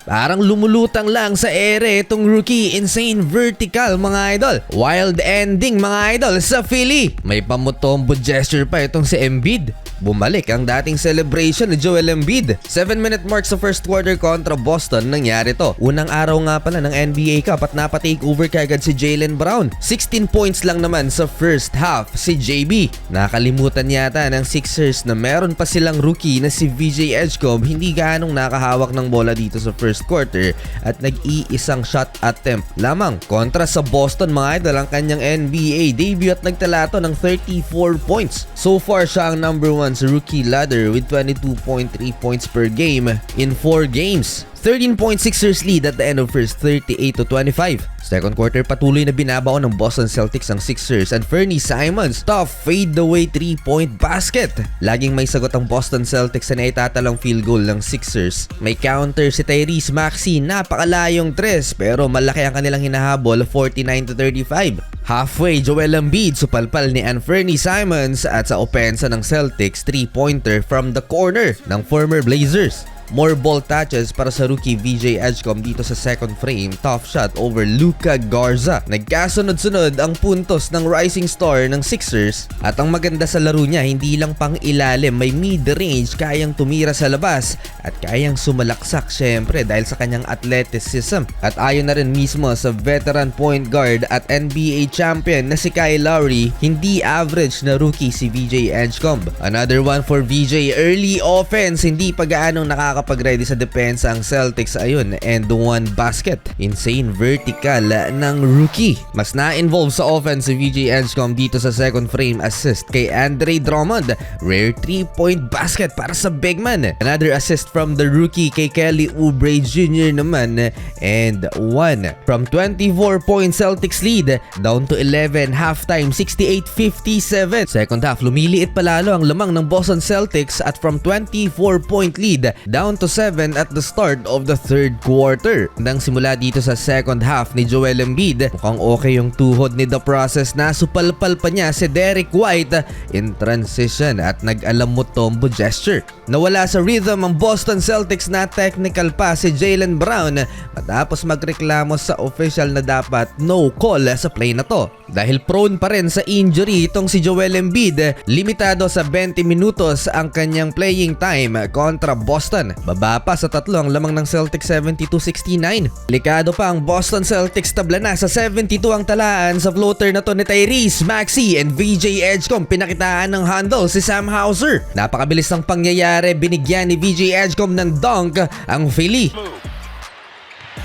Parang lumulutang lang sa ere itong rookie. Insane vertical mga idol. Wild ending mga idol sa Philly. May pamutombo gesture pa itong si Embiid. Bumalik ang dating celebration ni Joel Embiid. 7-minute mark sa first quarter kontra Boston nangyari to. Unang araw nga pala ng NBA Cup at napatake over kagad si Jaylen Brown. 16 points lang naman sa first half si JB. Nakalimutan yata ng Sixers na meron pa silang rookie na si VJ Edgecomb hindi ganong nakahawak ng bola dito sa first quarter at nag-iisang shot attempt lamang. Kontra sa Boston mga idol ang kanyang NBA debut at nagtala to ng 34 points. So far siya ang number 1 sa rookie ladder with 22.3 points per game in 4 games. 13-point Sixers lead at the end of first, 38-25. Second quarter patuloy na binabaon ng Boston Celtics ang Sixers and Fernie Simons tough fadeaway 3-point basket. Laging may sagot ang Boston Celtics sa naitatalong field goal ng Sixers. May counter si Tyrese Maxey, napakalayong tres pero malaki ang kanilang hinahabol, 49-35. Halfway, Joel Embiid supalpal ni Fernie Simons at sa opensa ng Celtics 3-pointer from the corner ng former Blazers. More ball touches para sa rookie VJ Edgecomb dito sa second frame. Tough shot over Luka Garza. Nagkasunod-sunod ang puntos ng rising star ng Sixers. At ang maganda sa laro niya, hindi lang pang ilalim, may mid-range, kayang tumira sa labas at kayang sumalaksak syempre dahil sa kanyang athleticism. At ayon na rin mismo sa veteran point guard at NBA champion na si Kyle Lowry, hindi average na rookie si VJ Edgecomb. Another one for VJ, early offense, hindi pa gaanong nakakapag-ready sa depensa ang Celtics, ayun, and one basket. Insane vertical ng rookie. Mas na-involve sa offense si VJ Edgecomb dito sa second frame, assist kay Andre Drummond. Rare 3-point basket para sa big man. Another assist from the rookie kay Kelly Oubre Jr. naman, and one from 24-point Celtics lead down to 11 halftime, 68-57. Second half, lumiliit palalo ang lamang ng Boston Celtics at from 24-point lead down to 7 at the start of the third quarter. Nang simula dito sa second half ni Joel Embiid, mukhang okay yung tuhod ni The Process na supalpal pa niya si Derek White in transition at nag-alam mo tombo gesture. Nawala sa rhythm ang Boston Celtics na technical pa si Jaylen Brown matapos magreklamo sa official na dapat no call sa play na to. Dahil prone pa rin sa injury itong si Joel Embiid, limitado sa 20 minutos ang kanyang playing time kontra Boston. Baba pa sa tatlo ang lamang ng Celtics, 72-69. Likado pa ang Boston Celtics, tabla na sa 72 ang talaan sa floater na to ni Tyrese Maxey and VJ Edgecomb. Pinakitaan ng handle si Sam Hauser. Napakabilis ng pangyayari, binigyan ni VJ Edgecomb ng dunk ang Philly.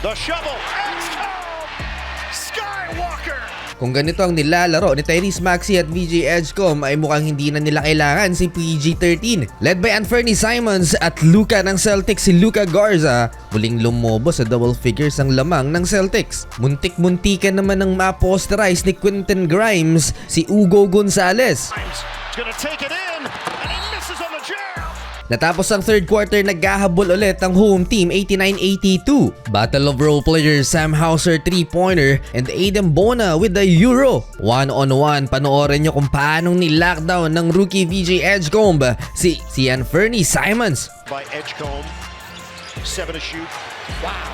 The shovel. Skywalker. Kung ganito ang nilalaro ni Tyrese Maxey at VJ Edgecomb ay mukhang hindi na nila kailangan si PG-13. Led by Fernie Simons at Luka ng Celtics, si Luka Garza muling lumobo sa double figures ang lamang ng Celtics. Muntik-muntikan naman ng ma-posterize ni Quentin Grimes si Ugo Gonzalez. He's gonna take it in, and he misses on the jam. Natapos ang third quarter, naghahabol ulit ang home team, 89-82. Battle of role players, Sam Hauser 3-pointer and Adam Bona with the Euro. One-on-one, panoorin nyo kung paanong ni-lockdown ng rookie VJ Edgecomb si Fernie Simons. By Edgecomb, 7 to shoot. Wow.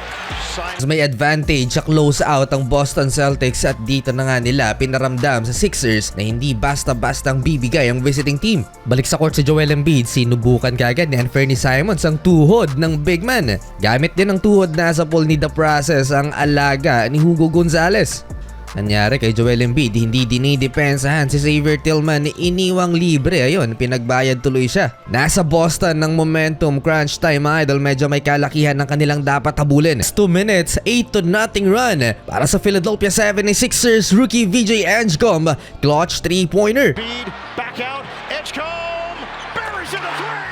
May advantage sa close out ang Boston Celtics at dito na nga nila pinaramdam sa Sixers na hindi basta-bastang bibigay ang visiting team. Balik sa court si Joel Embiid, sinubukan kagad ni Fernie Simons ang tuhod ng big man. Gamit din ang tuhod na sa pool ni The Process ang alaga ni Hugo Gonzalez. Nangyari kay Joel Embiid, hindi dinidepensahan si Xavier Tillman, iniwang libre, ayun, pinagbayad tuloy siya. Nasa Boston ng momentum, crunch time idol, medyo may kalakihan ng kanilang dapat habulin. 2 minutes, 8-0 run para sa Philadelphia 76ers, rookie VJ Edgecomb, clutch 3-pointer. Speed, back out, Edgecomb, buries in the 3.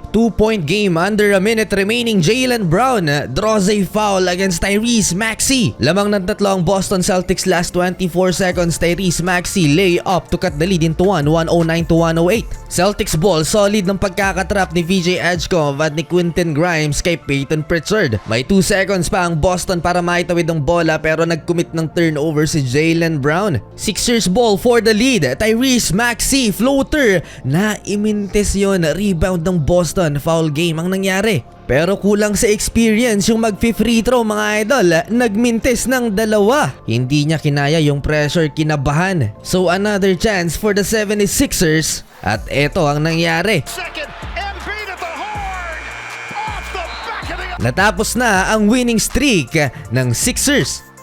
2-point game, under a minute remaining. Jaylen Brown draws a foul against Tyrese Maxey. Lamang ng tatlo ang Boston Celtics last 24 seconds. Tyrese Maxey lay up to cut the lead into 109-108. Celtics ball, solid ng pagkakatrap ni VJ Edgecomb at ni Quentin Grimes kay Peyton Pritchard. May 2 seconds pa ang Boston para maitawid ang bola pero nag-commit ng turnover si Jaylen Brown. Sixers ball for the lead. Tyrese Maxey floater na imintes yon, rebound ng Boston. Foul game ang nangyari. Pero kulang sa experience yung mag-free throw mga idol. Nagmintes ng 2. Hindi niya kinaya yung pressure, kinabahan. So another chance for the 76ers. At eto ang nangyari. Second, Embiid at the horn! Off the back of the... Natapos na ang winning streak ng Sixers.